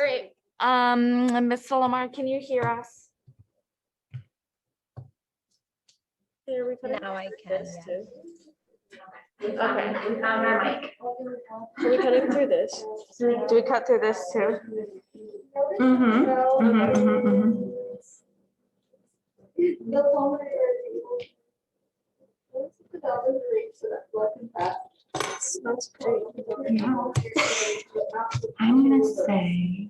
All right. Miss Solomar, can you hear us? Now I can. Yeah. Okay, we found our mic. Are we cutting through this? Do we cut through this too? Mm-hmm. The pulmonary artery. The valve is arranged so that blood can pass. That's great. I'm gonna say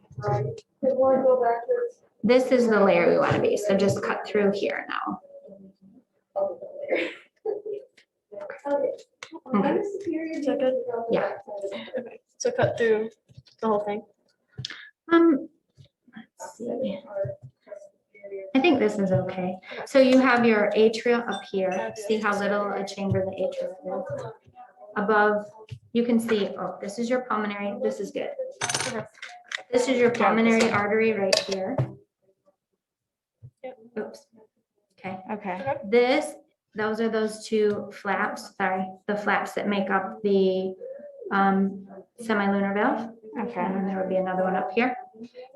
this is the layer we want to be. So just cut through here now. Okay. Is that good? Yeah. Okay. So cut through the whole thing. Let's see. I think this is okay. So you have your atrial up here. See how little a chamber the atrial is. Above, you can see, oh, this is your pulmonary. This is good. This is your pulmonary artery right here. Oops. Okay. Okay. Those are those two flaps, sorry, the flaps that make up the semilunar valve. Okay. And then there would be another one up here.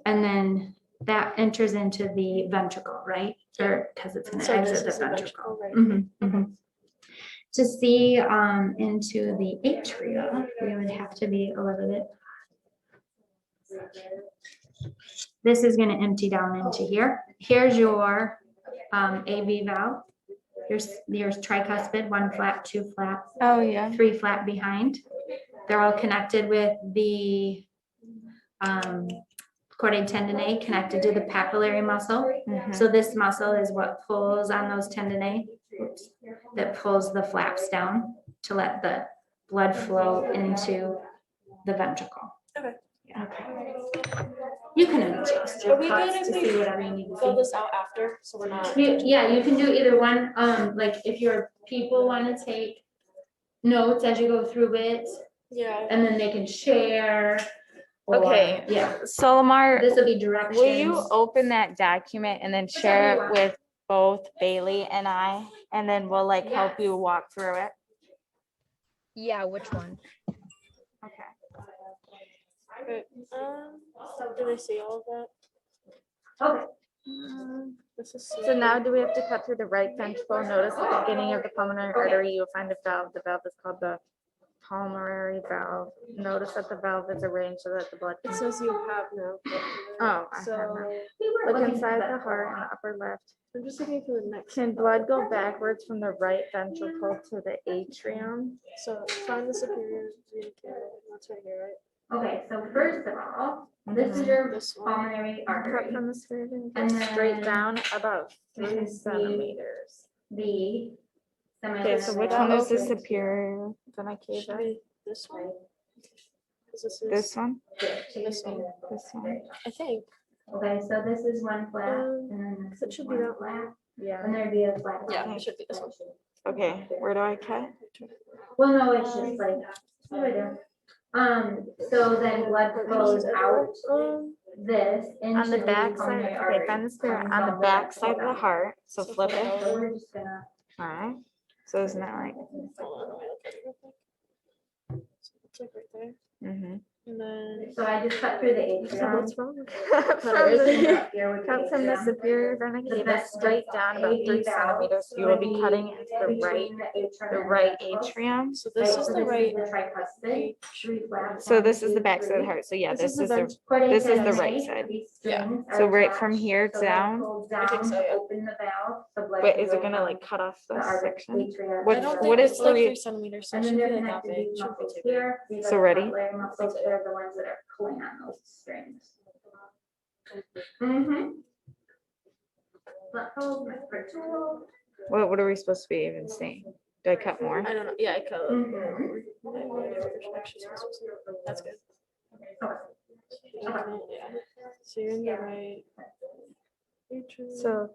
And then that enters into the ventricle, right? Or because it's gonna So this exit is the the ventricle. ventricle, right? To see into the atria, we would have to be a little bit. This is gonna empty down into here. Here's your AV valve. Here's tricuspid, 1 flap, 2 flap, Oh, yeah. 3 flap behind. They're all connected with the chordae tendineae connected to the papillary muscle. So this muscle is what pulls on those tendineae, that pulls the flaps down to let the blood flow into the ventricle. Okay. You can adjust Are your we good cuts if to we see whatever you need to fill see. this out after, so we're not. Yeah, you can do either one. Like if your people want to take notes as you go through it, Yeah. and then they can share. or- Okay. Yeah, Solomar, this will be directions. will you open that document and then share it with both Bailey and I, and then we'll like help you walk through it? Yeah, which one? Okay. But, so did I see all of that? Okay. This is. So now do we have to cut through the right ventricle? Notice at the beginning of the pulmonary artery, you'll find a valve. The valve is called the pulmonary valve. Notice that the valve is arranged so that the blood It can. says you have no. Oh, I have So not. Look inside the heart in the upper left. I'm just looking for the next. Can blood go backwards from the right ventricle to the atrium? So find the superior vena cava. That's right here, right? Okay, so first of all, this is your This one. pulmonary Cut artery. from the sphincter And straight then down about you 3 can see centimeters. The. Okay, so which That one is the opens. superior vena Should cava? be this one. 'Cause this is. This one? This one. This one? I think. Okay, so this is 1 flap, and then this It is should be 1 that flap, one. Yeah. and there'd be a flap. Yeah, it should be this one. Okay, where do I cut? Well, no, it's just like, right there. So then blood flows out this into On the back side, pulmonary okay, artery. find the spirit Comes on the all back way side of the down. heart, so flip So it. we're just gonna, Alright, so isn't that like, Hold on, let me look at it real quick. So it's like right there. mm-hmm. And then. so I just cut through the atrium. What's wrong? Cut from the Here with the cut from the atrium. superior vena cava straight down about 3 centimeters. You will be cutting into the right atrium. So this is the right. tricuspid. 3 flaps. So 1, this is 2, the back side of the 3. heart. So yeah, This this is the is the this is the right Tendineae, side. these Yeah. strings So are right from attached, here so that down. pulls I think down so, to yeah. open the valve, the blood Wait, can is it go gonna from like cut off the this aortic section? atria What- I don't to what think is it's the like re- 3 centimeters, so it and then should they're be like that connected big. these Shouldn't be muscles too big. here. These So are the ready? papillary muscles. They're the ones that are pulling on those strings. Mm-hmm. What are we supposed to be even seeing? Do I cut more? I don't know. Yeah, I cut. Mhm. That's good. Yeah. So you're in the right. So,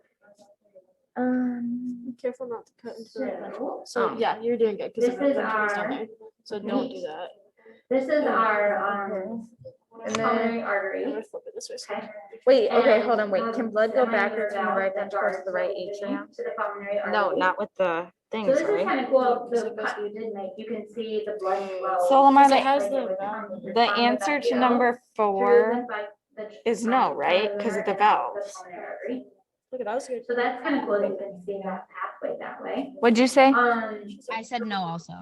Be careful not to cut into the right ventricle. So Oh. yeah, you're doing good because the This is ventricle's down our there. So don't do that. This is our and then, pulmonary I'm artery. gonna flip it this way. So. Okay. wait, okay, And hold on, wait. the Can blood go semilunar backwards from the valve right that ventricle to guards the right opening atrium? to the pulmonary No, artery. not with the So things, this is right? kind of cool, Is the it cut supposed you did make, you can see the blood flow. Solomar, Because it has the Like it valve. would come the from answer to ventricle number through 4, the is no, right? Because of the valves. Look at that was good. So that's kind of cool. You can see that pathway that way. What'd you say? I said no also.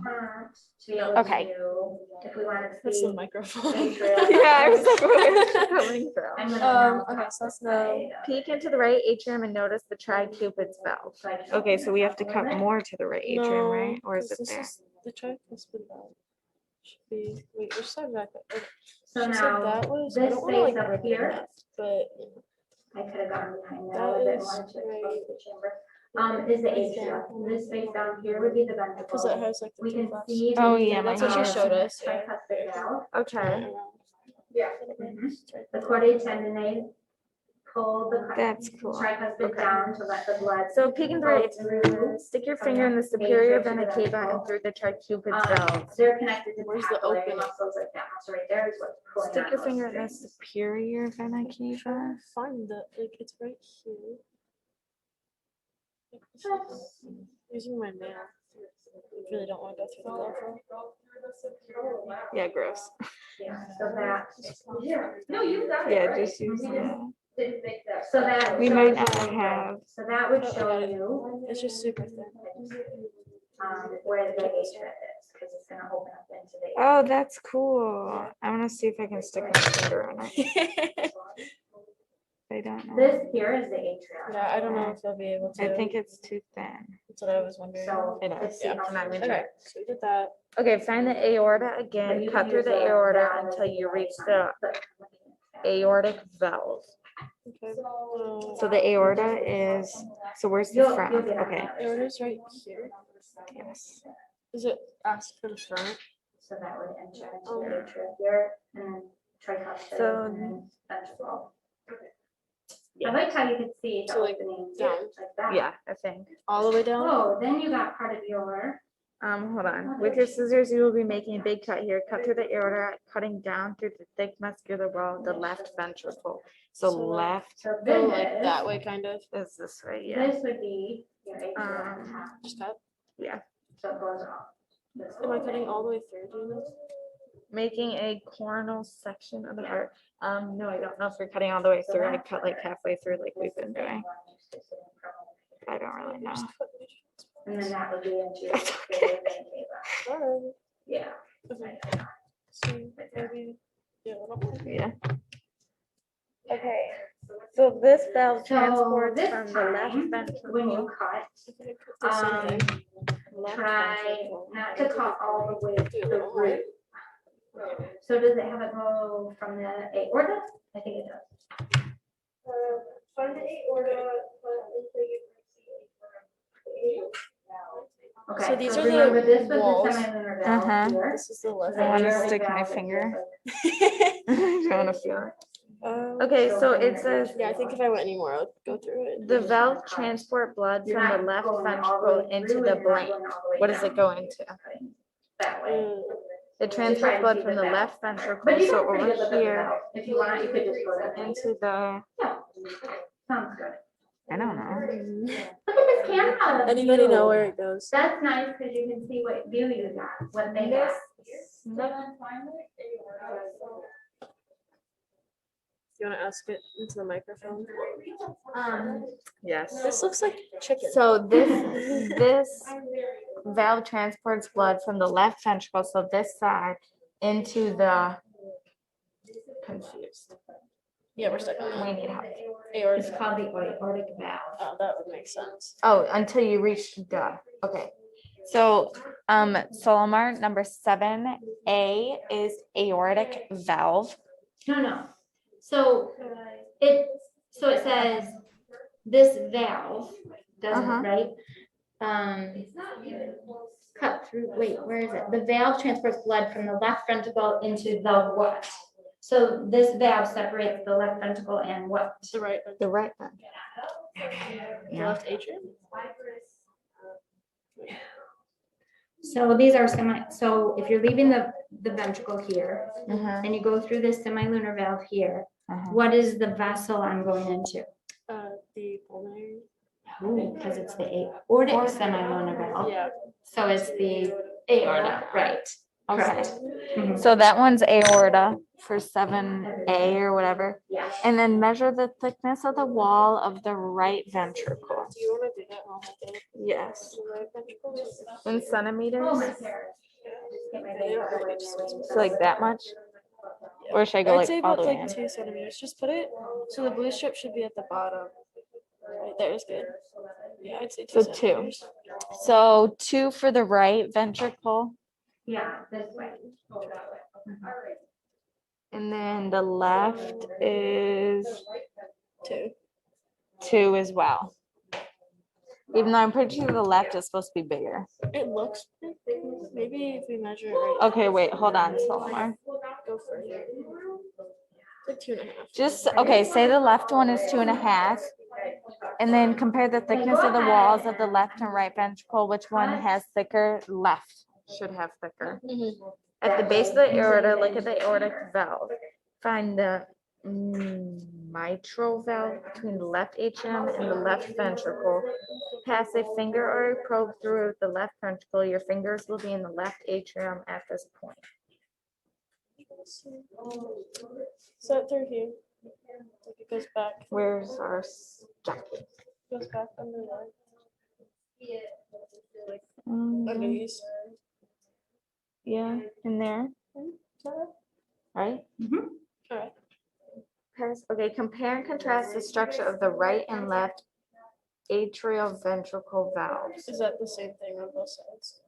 To be able Okay. to, if we wanted to That's see. the microphone. Yeah, I was like, what is she coming from? I'm gonna now Okay, so that's no. Peek into the right atrium and notice the tricupid's valve. Okay, so we have to cut more to the right atrium, right? Or is it this there? is the tricuspid valve. Should be, wait, which side back? So She said now, that was, I this don't wanna like space over rip it here. up, but I could have gotten behind that That a little bit is more to expose right. the chamber. Is the atria. This space down here would be the Cause it ventricle. has like the We two can flaps. see. Oh, the yeah, That's what she hand. showed us, yeah. Tricuspid valve. Okay, Around. Yeah. The chordae tendinate pull the that's cool. tricuspid Okay. down to let the blood. So peek in the right, through. stick your finger in the superior vena cava and through the tricupid's valve. They're connected to Where's the papillary opening? muscles like that muscle right there is what's pulling. Stick on your those finger in the strings. superior vena cava. Find the, like, it's right here. Like, this is- Using my nail. I really don't want to go through the glove. Yeah, gross. Yeah, so that. Yeah, just use that. So that. We might not have. So that would show you, It's just super thin. where the atria is, because it's gonna open up into the. Oh, that's cool. I want to see if I can stick my finger on it. I don't know. This here is the atria. Yeah, I don't know if they'll be able to. I think it's too thin. That's what I was wondering. So. It is. let's see Yeah, how not much- even Okay, so we did that. Okay, find the aorta again. Cut through the aorta until you reach the aortic valve. Okay. So the aorta is, so where's the You'll front? get it. Okay. Aorta's right here. Yes. Is it asked for the front? So that would enter into the atria here and then tricuspid So- and then ventricle. I like how you could see the So, like, opening down. here, like that. Yeah, I think. All the way down? Oh, then you got part of your. Hold on. With your scissors, you will be making a big cut here. Cut through the aorta, cutting down through the thick muscular wall of the left ventricle. So So, left So Go this like that way, kind of. is this way, yeah. This would be your atria on top, Just cut. Yeah. so it goes off. this Am I whole cutting thing. all the way through doing this? Making a coronal section of the heart. No, I don't know if you're cutting all the way through. I cut like halfway through like we've been doing. I don't really know. Just cut the- And then that would be into your superior vena cava. Alright. Yeah. Okay. So maybe, yeah, I don't know. Yeah. Okay. So this valve So transports this from the left time, when ventricle. you cut, I think I cut this in there. left try ventricle. not to cut all the way to the root. So does it have it go from the aorta? I think it does. Find the aorta, Okay. So these are remember the this was walls. the semilunar valve Uh-huh. here. This is the left. I want to Aortic stick my valve is finger. just I want to feel it. Um, Okay, so it says Yeah, I think if I went anymore, I would go through it. the valve transport blood You're from not the left going all the ventricle way into through the and you're not blank. going all the way What does it down. go into? That way. Mm, It try transports to blood see from the the valve. left ventricle, But you so can pretty over good look at the here valve. If you want, you could just go to. into the, Sounds good. I don't know. Look at this camera. Anybody know where it goes? That's nice because you can see what view you got, what they got. You want to ask it into the microphone? Yes. This looks like chicken. So this valve transports blood from the left ventricle, so this side, into the, confused. Yeah, we're stuck. We need help. It's Aorta. called the aortic valve. Oh, that would make sense. Oh, until you reach the, okay. So, Solomar, number 7A is aortic valve. No. So it says this valve doesn't, Uh-huh. right? Cut through, wait, where is it? The valve transports blood from the left ventricle into the what? So this valve separates the left ventricle and what? The right, The right one. the Yeah. left atrium. So these are so if you're leaving the ventricle here Mhm, and you go through this semilunar valve here, uh-huh. what is the vessel I'm going into? The pulmonary. Because it's the aortic semilunar valve. Yeah. So it's the aorta, right? Okay. Mhm. So that one's aorta for 7A or whatever. Yeah. And then measure the thickness of the wall of the right ventricle. Do you want to do that? I'll have to- Yes. the right ventricle? In centimeters? Oh, my parents. Get my They don't baby. really just- So like that much? Or should I go I'd like say all about the way like in? 2 centimeters. Just put it, so the blue strip should be at the bottom. Right there is good. Yeah, I'd say 2 So 2. centimeters. So 2 for the right ventricle. Yeah, this way. And then the left is 2. 2 as well. Even though I'm pretty sure the left is supposed to be bigger. It looks big. Maybe if we measure it right. Okay, wait, hold on, Solomar. Go for it. Like 2.5. Just, okay, say the left one is 2.5. And then compare the thickness of the walls of the left and right ventricle. Which one has thicker? Left should have thicker. At the base of the aorta, look at the aortic valve. Find the mitral valve between the left atrium and the left ventricle. Pass a finger or a probe through the left ventricle. Your fingers will be in the left atrium at this point. So through here. Like it goes back. Where's our stuff? Goes back under there. Mm, Under these. yeah, in there, right? Alright. Okay, compare and contrast the structure of the right and left atrial ventricle valves. Is that the same thing on both sides?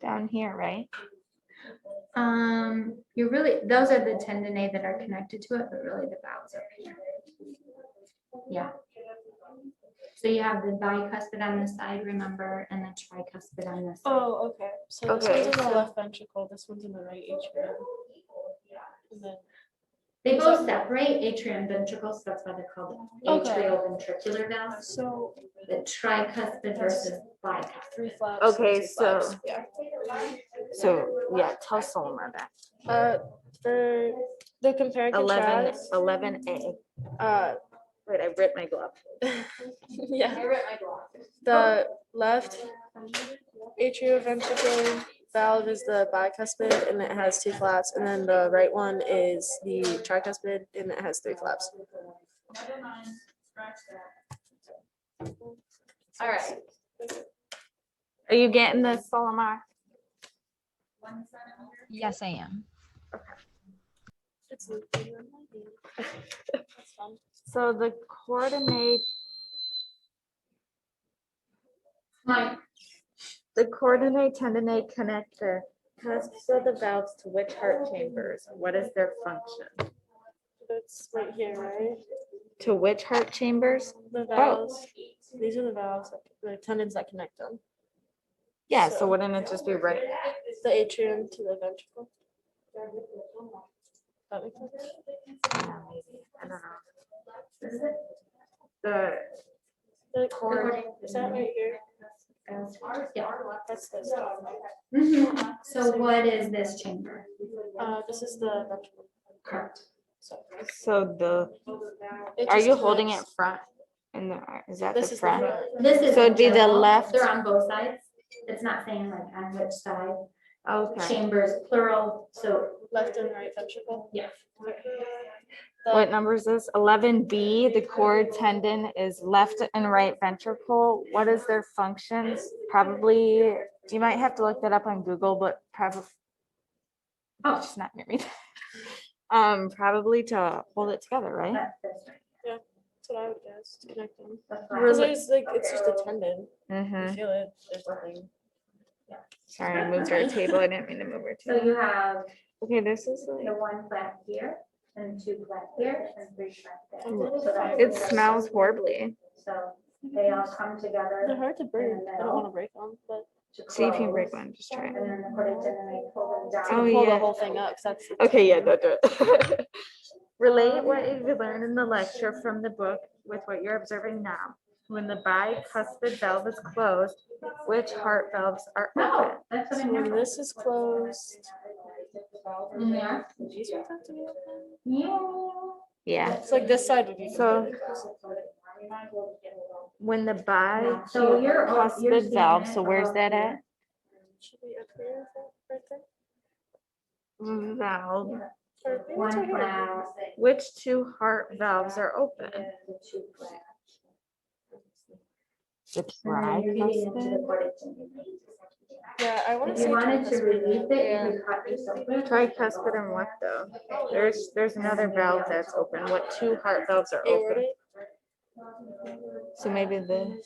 Down here, right? You're really, those are the tendonae that are connected to it, but really the valves up here. Yeah. So you have the bicuspid on this side, remember, and the tricuspid on this side. Oh, okay. So this Okay, one's in the so- left ventricle, this one's in the right atrium. And then They both separate atrium and ventricles, that's why they're called Okay. atrial ventricular valves. so The tricuspid versus bicuspid. 3 flaps. Okay, and 2 so- flaps. Yeah. So, yeah, tell Solomar that. For the compare and 11, contrast. 11A. Wait, I ripped my glove. yeah. The left atrioventricular valve is the bicuspid and it has 2 flaps, and then the right one is the tricuspid and it has 3 flaps. All right. Are you getting this, Solomar? Yes, I am. It's leaking. That's fun. So the coordinate, tendinae connect the cusps of the valves to which heart chambers? What is their function? That's right here, right? To which heart chambers? The valves. These are the valves, the tendons that connect them. Yeah, so wouldn't it just be right? The atrium to the ventricle. That makes sense? Yeah, maybe. I don't know. The The cord, is that right here? Yeah. That's this stuff. Mhm. So what is this chamber? This is the ventricle. Correct. so the It are just you holding it connects- front? In the is that This the is the front? front. This is. So it'd be the general. left- They're on both sides. It's not saying like on which side. Okay. Chambers, plural, so. Left and right ventricle. Yeah. What number is this? 11B, the cord tendon is left and right ventricle. What is their functions? Probably, you might have to look that up on Google, but probably, Oh. she's not near me. Probably to hold it together, right? That's this right. That's what I would guess, to connect them. That's Because right. there's like, it's just a tendon. You Mm-hmm. feel it, there's nothing. Sorry, I moved our table. I didn't mean to move our So table. you have Okay, this is like, the 1 flap here, and 2 flap here, and 3 flap there. Mm. So that's- it smells horribly. So they all come together. They're hard to break. I don't want to break them, but to See if you can break close, one, just try it. And then put it in and they pull them down. Oh, pull yeah. the whole thing up, 'cause that's. Okay, yeah, don't do it. Relate what you learned in the lecture from the book with what you're observing now. When the bicuspid valve is closed, which heart valves are open? No, that's what So I'm when here this is closed. for. Yeah. These ones have to be open? Yeah. Yeah, It's like this side would be. so when the So you're bicuspid seeing valve, it so where's above that here. at? Should be up here, is that right there? Valve. Or maybe it's One right here. flat. Which two heart valves are open? The two flat. The And then you're feeding into the tricuspid. portage tendon. Yeah, I want If to you say wanted to tricuspid. release it, Yeah. you could cut yourself. Tricuspid and what though? There's another valve that's open. What two heart valves are open? Aortic? So maybe the,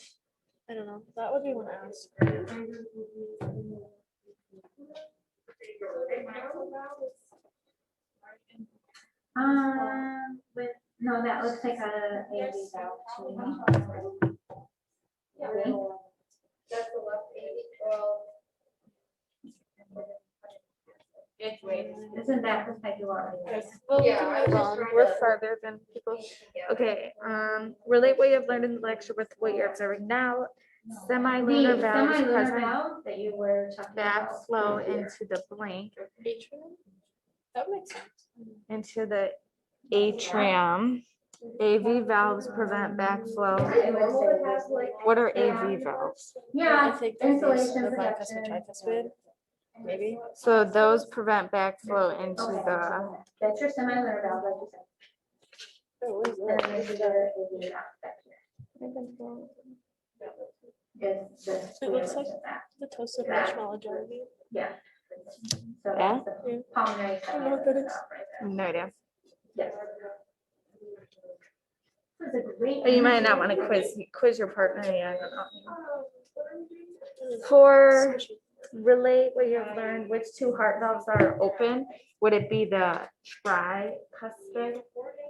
I don't know. That would be one to ask. But no, that looks like a AV valve to me. Isn't that looks like you already? we're farther than people. Okay, relate what you have learned in the lecture with what you're observing now. Semilunar The valves semilunar present valve that you were talking about. backflow into the blank, Atrium? That makes sense. into the atrium. AV valves prevent backflow. What are AV valves? I Yeah, think they're these, insulation the protection. bicuspid, tricuspid, maybe. So those prevent backflow into the, That's your semilunar valve, like you said. Oh, what is And then there's that? your AV valve back here. Is the It looks square like of that. the toasted marshmallow jar. Yeah. So Yeah? that's the Yeah. pulmonary I don't know what that semilunar is. valve right there. no idea. Yes. This is a great. But you might not want to quiz your partner. Yeah, I don't know. For relate what you've learned, which two heart valves are open? Would it be the tricuspid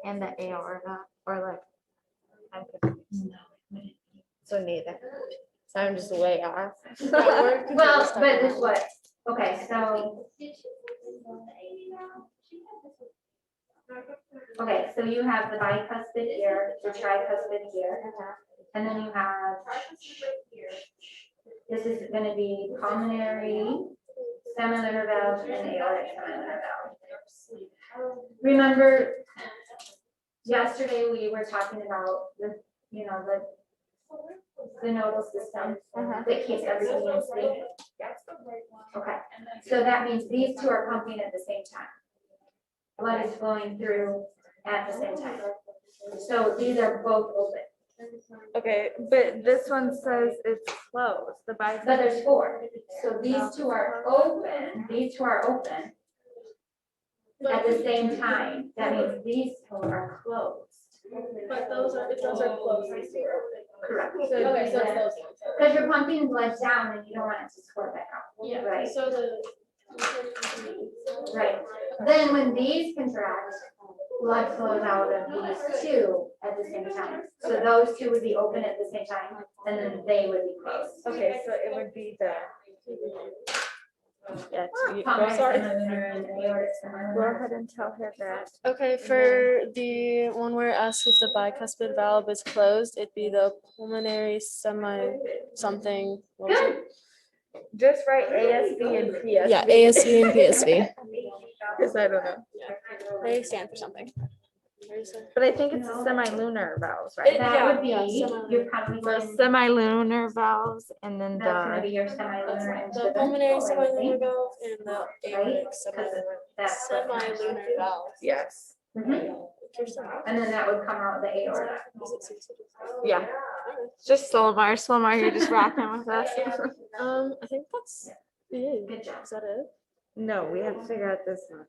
and the aorta, or like? No. So neither. So I'm just way off. Well, Well, but this what, okay, so. Okay, so you have the bicuspid here, the tricuspid here, and then you have. This is gonna be pulmonary, semilunar valve, and aortic semilunar valve. Remember, yesterday we were talking about the, the nodal system that keeps everything in sync. Okay, so that means these two are pumping at the same time. Blood is flowing through at the same time. So these are both open, Okay, but this one says it's closed. The but bicuspid. there's four. So these two are open, at the same time. That means these two are closed. But those are, if those are closed, these two are open. Correct. Okay, so it's those ones. Because you're pumping blood down and you don't want it to squirt back out. Yeah, Right. so the. Right. Then when these contract, blood flows out of these two at the same time. So those two would be open at the same time, and then they would be closed. Okay, so it would be the. Yeah, Pulmonary sorry. semilunar and aortic go semilunar. ahead and tell her that. Okay, for the one where it asks if the bicuspid valve is closed, it'd be the pulmonary semi something. What was it? Just write ASV and PSV. Yeah, ASV and PSV. Because I don't know. They stand for something. But I think it's the semilunar valves, right? That Yeah, would be, yeah, you're probably The going, semilunar valves and then that's gonna be the, your semilunar and The pulmonary ventricular, I semilunar think. valve and the aortic That's what- semilunar valve. yes, Mhm. And then that would come out the aorta. yeah. Just Solomar, you're just rocking with us. I think that's it. Good job. Is that it? No, we have to figure out this one.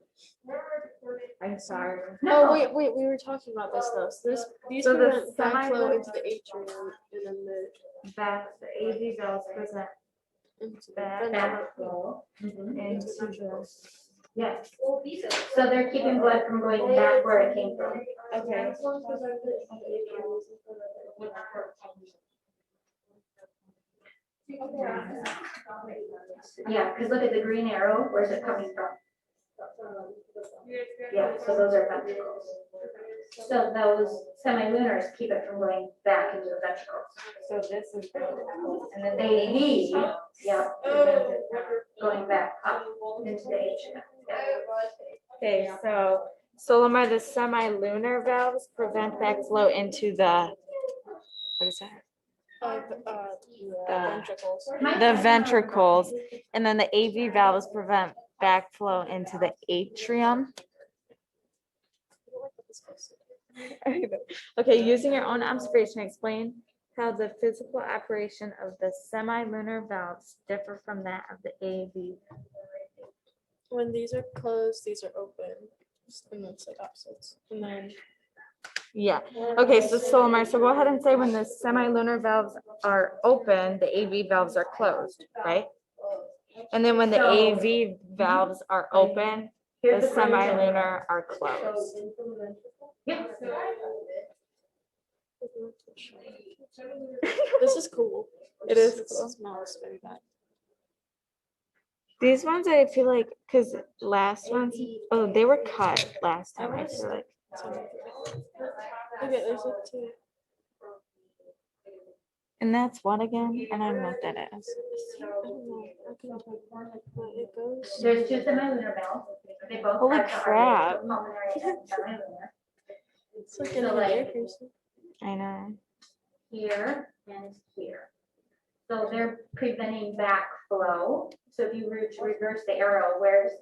I'm sorry. Oh, wait, we were talking about this though. So these So the prevent backflow semilunar- into the atrium and then The AV valves present into the back Backflow. into the, Yes. So they're keeping blood from going back where it came from. okay. Yeah, because look at the green arrow, where's it coming from? Yeah, so those are ventricles. So those semilunars keep it from going back into the ventricles. So this is, and then AV, yeah, going back up into the atrium. okay, so Solomar, the semilunar valves prevent backflow into the, what is that? Ventricles. the ventricles, and then the AV valves prevent backflow into the atrium. Okay, using your own observation, explain how the physical operation of the semilunar valves differ from that of the AV. When these are closed, these are open. And that's like opposites. And then Yeah, okay, so Solomar, so go ahead and say when the semilunar valves are open, the AV valves are closed, right? And then when the AV valves are open, the semilunar are closed. this is cool. It is It cool. smells very bad. These ones I feel like, because last ones, oh, they were cut last time, I feel like. Okay, there's like two. And that's what again? And I don't know what that is. I don't know. It goes. There's two semilunar valves. They both Holy have the crap. artery, pulmonary and semilunar. It's like So, an like, ear piercing. I know. Here and here. So they're preventing backflow. So if you were to reverse the arrow, where's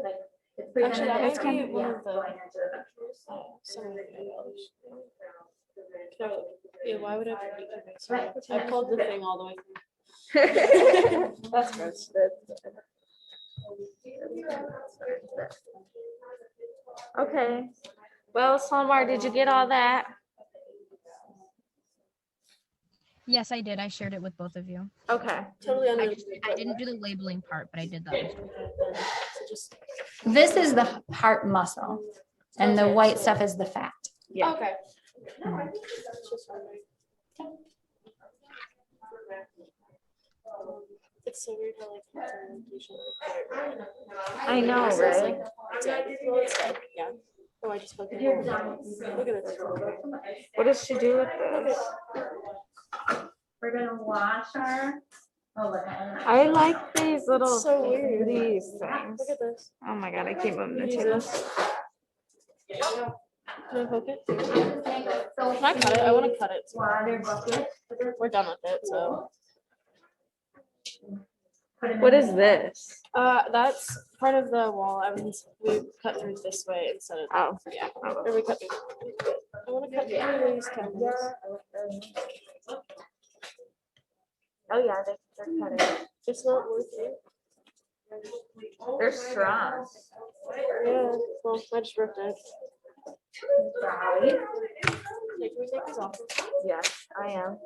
like it's preventing Actually, that it might from, be one yeah, of the- going into the ventricles. Some of the valves. Yeah, why would I? I pulled the thing all the way through. That's gross. Okay. Well, Solomar, did you get all that? Yes, I did. I shared it with both of you. Okay. Totally I understood. didn't do the labeling part, but I did that. So just This is the heart muscle and the Okay, white so- stuff is the fat. Yeah. okay. It's just wondering. It's so weird how like usually I know, right? dead. Well, it's dead. Yeah. Oh, I just plugged it in. Look at this. What does she do with this? We're gonna wash our. Oh, look. I like these little, It's so weird. these things. Look at this. Oh my God, I keep moving the Use table. this. Can I poke it? So Can I cut it? I want to cut it. water bucket. We're done with it, so. What is this? That's part of the wall. We cut through this way instead of. Oh. Yeah. Or we cut through. I want to cut through these tendons. Oh yeah, they're cutting. It's not worth it. They're strong. Yeah. Well, I just ripped it. Right. Hey, can we take these off? Yes, I am.